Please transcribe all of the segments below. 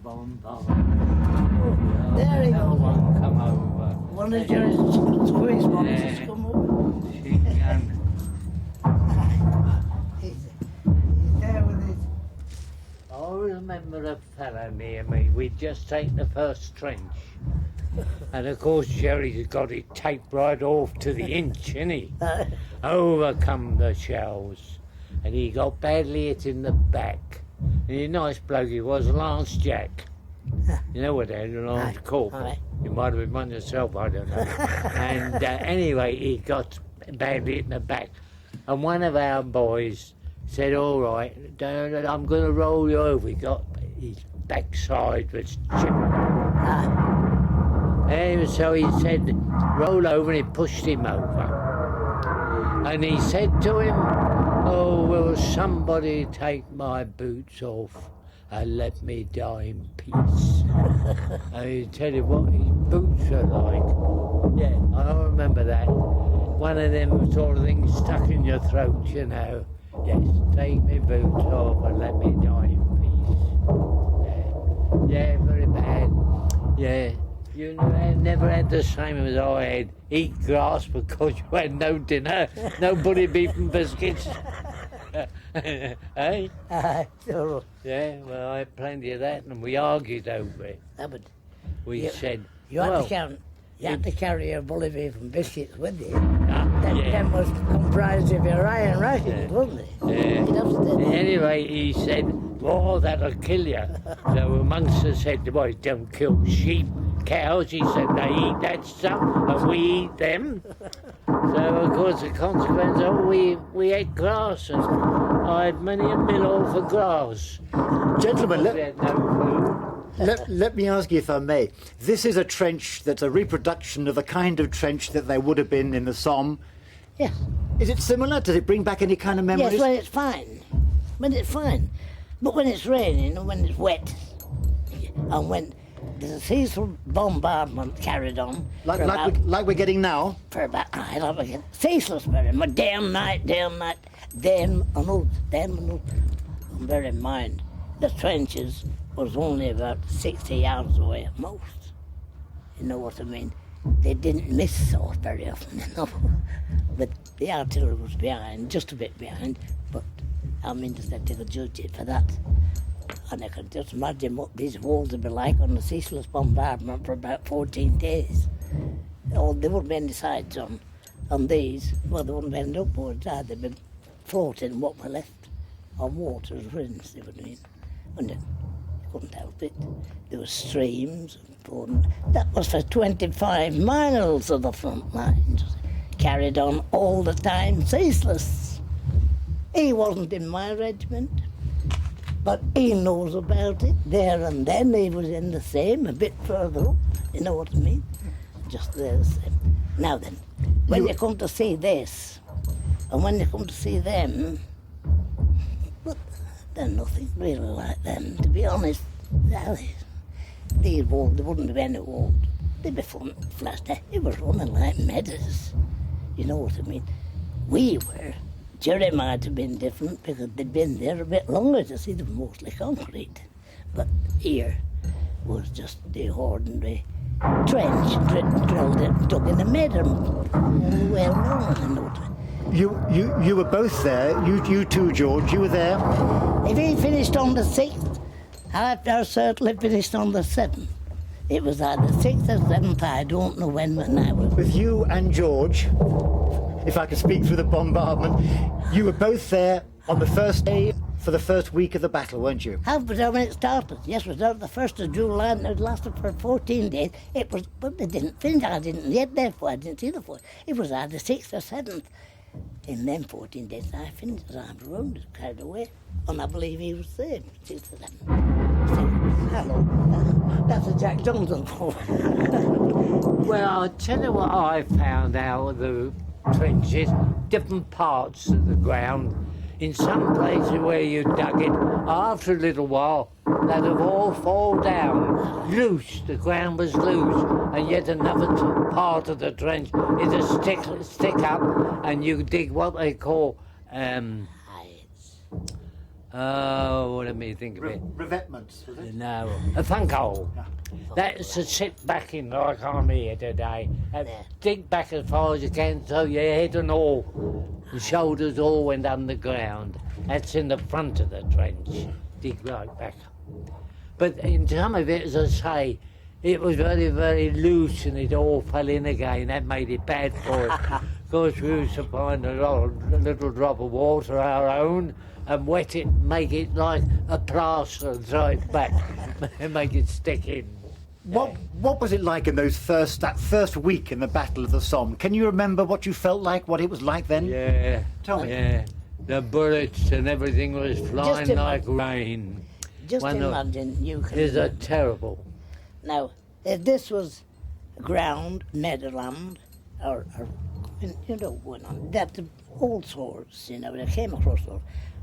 bombardment. Oh, there he No goes. one come over. One of your squeeze ones Yeah. has come over. She can. He's there with his... I remember a fella near me. We'd just taken the first trench. And of course Jerry's got it taped right off to the inch, innit? Over come the shells. And he got badly hit in the back. And a nice bloke he was, Lance Jack. You know what that is, Lance Corporal. Aye. You might have been one yourself, I don't know. And anyway, he got badly hit in the back. And one of our boys said, all right, I'm going to roll you over. He got his backside was chipped. And so he said, roll over, and he pushed him over. And he said to him, oh, will somebody take my boots off and let me die in peace? And he tell you what his boots are like. Yeah, I remember that. One of them sort of things stuck in your throat, you know. Yes, take me boots off and let me die in peace. Yeah, very bad. Yeah. You never had the same as I had. Eat grass because you had no dinner, no bully beef and biscuits. Eh? Sure. Yeah, well, I had plenty of that, and we argued over it. But We you, said, you had well, you had to carry your bully beef and biscuits with you. yeah. Them was comprised of your iron rations, Yeah. wasn't it? Yeah. You'd have to do that. Anyway, he said, oh, that'll kill you. So amongst us said, well, don't kill sheep, cows. He said, they eat that stuff, and we eat them. So, of course, the consequence, we ate grass, and I had many a meal off of grass. Gentlemen, We had no food. let me ask you if I may. This is a trench that's a reproduction of the kind of trench that there would have been in the Somme. Yes. Is it similar? Does it bring back any kind of memories? Yes, when it's fine. When it's fine. But when it's raining and when it's wet, and when the ceaseless bombardment carried on like we're getting now? for about, I love it, ceaseless very much, day and night, then and bear in mind, the trenches was only about 60 yards away at most. You know what I mean? They didn't miss so very often, you know. But the artillery was behind, just a bit behind, but I mean, just had to judge it for that. And I can just imagine what these walls would be like on the ceaseless bombardment for about 14 days. Oh, there wouldn't be any sides on these. Well, they wouldn't be any upwards either. They'd be floating what were left on water as winds, you mean. And you couldn't help it. There were streams and pouring. That was for 25 miles of the front lines. Carried on all the time, ceaseless. He wasn't in my regiment, but he knows about it. There and then he was in the same, a bit further up, you know what I mean? Just there the same. Now then, when you come to see this, and when you come to see them, but they're nothing really like them, to be honest. These walls, there wouldn't be any walls. They'd be flat. It was running like meadows. You know what I mean? We were. Jerry might have been different because they'd been there a bit longer to see them mostly concrete. But here was just the ordinary trench drilled in, dug in the middle, well along. You know what I mean? You were both there. You too, George. You were there. If he finished on the 6th, I certainly finished on the 7th. It was either 6th or 7th, I don't know when I was. With you and George, if I can speak through the bombardment, you were both there on the first day for the first week of the battle, weren't you? How was when it started? Yes, it was out the 1st of July and it lasted for 14 days. It was, but they didn't finish. I didn't get there for. I didn't see the 4th. It was either 6th or 7th. In them 14 days, I finished. I was wounded, carried away, and I believe he was there. 6th or 7th. Hello, that's a Jack Johnson call. Well, I'll tell you what I found out of the trenches, different parts of the ground. In some places where you dug it, after a little while, they'd have all fall down, loose, the ground was loose, and yet another part of the trench is a stick up, and you dig what they call Oh, let me think of it. Revetments, was it? No, a funk hole. That's to sit back in like I'm here today. Dig back as far as you can so your head and all, the shoulders all went underground. That's in the front of the trench. Dig right back. But in some of it, as I say, it was very, very loose and it all fell in again. That made it bad for us. Of course, we used to find a little drop of water our own and wet it, make it like a plaster and throw it back and make it stick in. What was it like in that first week in the Battle of the Somme? Can you remember what you felt like, what it was like then? Yeah. Tell me. Yeah. The bullets and everything was flying Just like rain. Just imagine you can... It's a terrible. Now, if this was ground, Netherlands, or you know, that the old swords, you know, they came across those.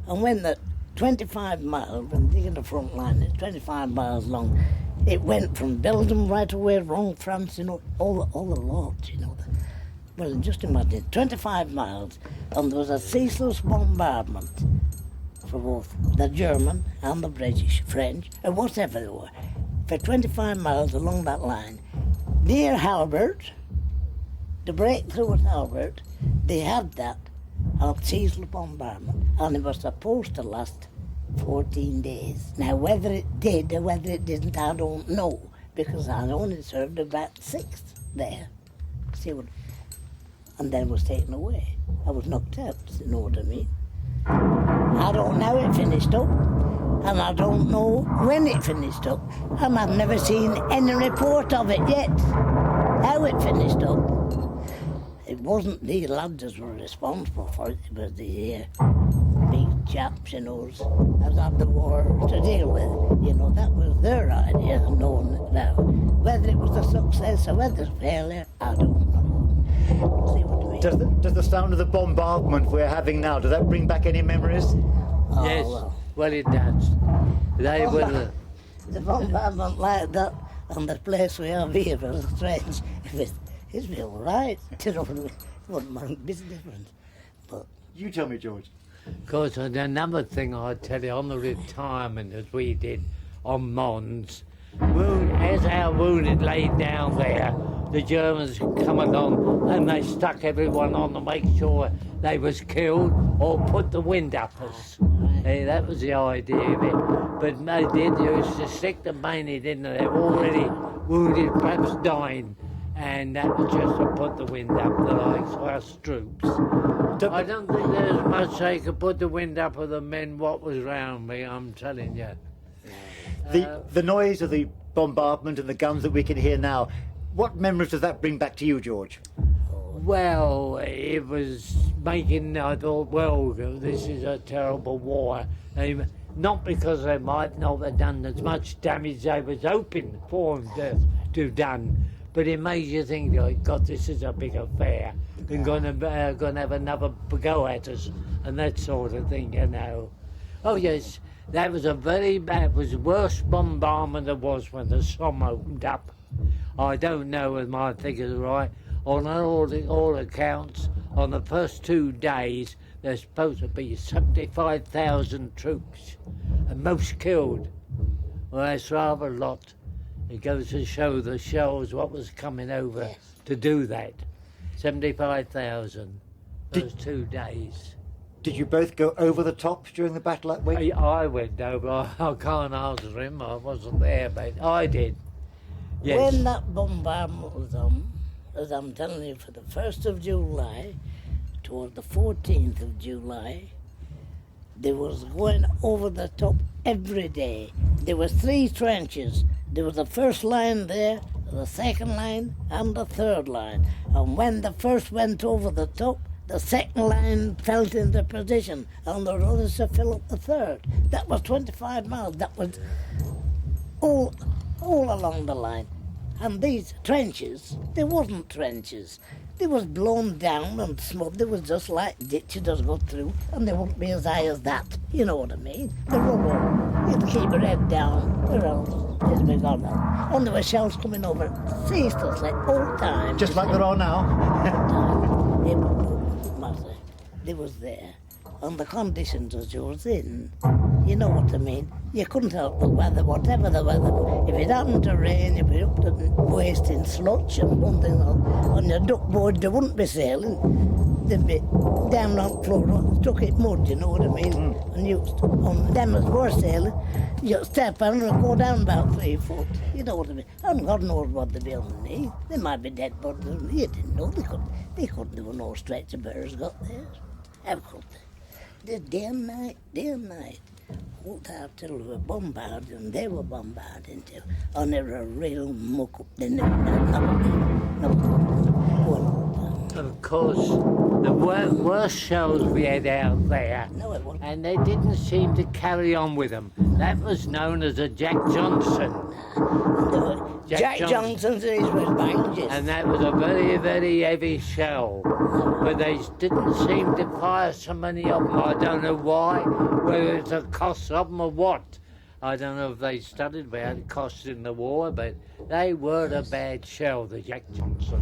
And when the 25 miles, when digging the front line, it's 25 miles long, it went from Belgium right away around France, you know, all the lots, you know. Well, just imagine, 25 miles, and there was a ceaseless bombardment for both the German and the British, French, and whatever they were, for 25 miles along that line. Near Halbert, the breakthrough at Halbert, they had that ceaseless bombardment, and it was supposed to last 14 days. Now, whether it did or whether it didn't, I don't know, because I only served about 6 there. See what? And then was taken away. I was knocked out, you know what I mean? I don't know how it finished up, and I don't know when it finished up, and I've never seen any report of it yet, how it finished up. It wasn't the lads that were responsible for it, it was the big chaps, you know, that had the war to deal with. You know, that was their idea of knowing it now. Whether it was a success or whether it's failure, I don't know. See what I mean? Does the sound of the bombardment we're having now, does that bring back any memories? Oh, Yes, well it does. They were the bombardment like that, and the place we have here was strange. It's been all right, you know, it wouldn't make a bit of difference. But You tell me, George. Of course, and another thing I'd tell you, on the retirement as we did on Mons, as our wounded laid down there, the Germans come along and they stuck everyone on to make sure they was killed or put the wind up us. That was the idea of it. But they did, they used to stick the bayonet in there, they were already wounded, perhaps dying. And that was just to put the wind up the likes of us troops. I don't think there's much they could put the wind up of the men what was round me, I'm telling you. The noise of the bombardment and the guns that we can hear now, what memories does that bring back to you, George? Well, it was making, I thought, well, this is a terrible war. Not because they might not have done as much damage they was hoping for them to have done, but it made you think, oh, God, this is a big affair. They're going to have another go at us and that sort of thing, you know. Oh, yes, that was it was the worst bombardment there was when the Somme opened up. I don't know if my figures are right. On all accounts, on the first 2 days, there's supposed to be 75,000 troops, and most killed. Well, that's rather a lot. It goes to show the shells what was coming over to do that. 75,000 those 2 days. Did you both go over the top during the battle that week? I went over. I can't answer him. I wasn't there, but I did. Yes. when that bombardment was on, as I'm telling you, for the 1st of July toward the 14th of July, they was going over the top every day. There was 3 trenches. There was the first line there, the second line, and the third line. And when the first went over the top, the second line fell into position, and the others to fill up the third. That was 25 miles. That was all along the line. And these trenches, they wasn't trenches. They was blown down and smoke. They was just like ditches that go through, and they wouldn't be as high as that. You know what I mean? The rubble. You'd keep your head down, or else it'd be gone now. And there were shells coming over ceaselessly all the time. Just like there are now? It wouldn't matter. They was there. on the conditions as you was in. You know what I mean? You couldn't help the weather, whatever the weather. If it happened to rain, you'd be up to the waist in sludge and one thing on your duck board, they wouldn't be sailing. They'd be down on the floor, stuck in mud, you know what I mean? And you, on them as were sailing, you step on and go down about 3 foot. You know what I mean? And God knows what they'd be underneath. They might be dead, but you didn't know. They couldn't do no stretcher bearers got there. How could they? Day and night. All that till we were bombarded, and they were bombarding too. And they were a real muck up. They never Of course, the worst shells we had out there, No, it wasn't. and they didn't seem to carry on with them. That was known as a Jack Johnson, Jack Johnson's and his bandages. and that was a very, very heavy shell. But they didn't seem to fire so many of them. I don't know why, whether it's a cost of them or what. I don't know if they studied about it cost in the war, but they were a bad shell, the Jack Johnson.